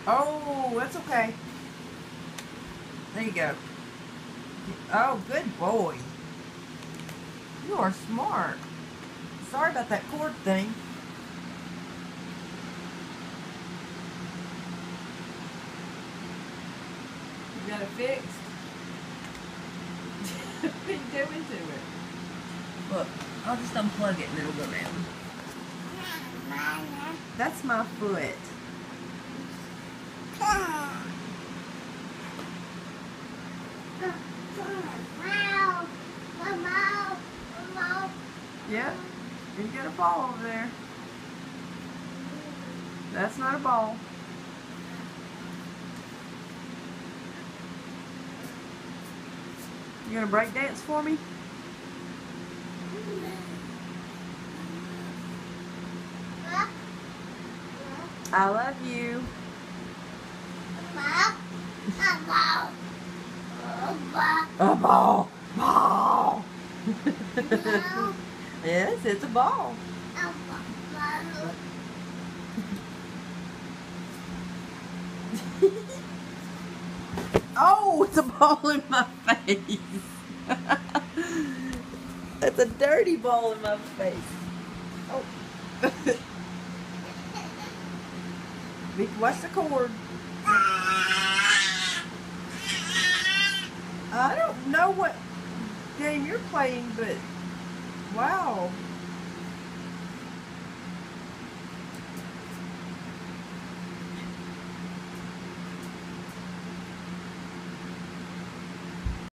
Oh, that's okay. There you go. Oh, good boy. You are smart. Sorry about that cord thing. You got it fixed? What are you doing to it? Look, I'll just unplug it and it'll go down. That's my foot. Yep, you got a ball over there. That's not a ball. You gonna break dance for me? I love you. A ball. Ball. Yes, it's a ball. Oh, it's a ball in my face. That's a dirty ball in my face. Oh. Watch the cord. I don't know what game you're playing, but wow.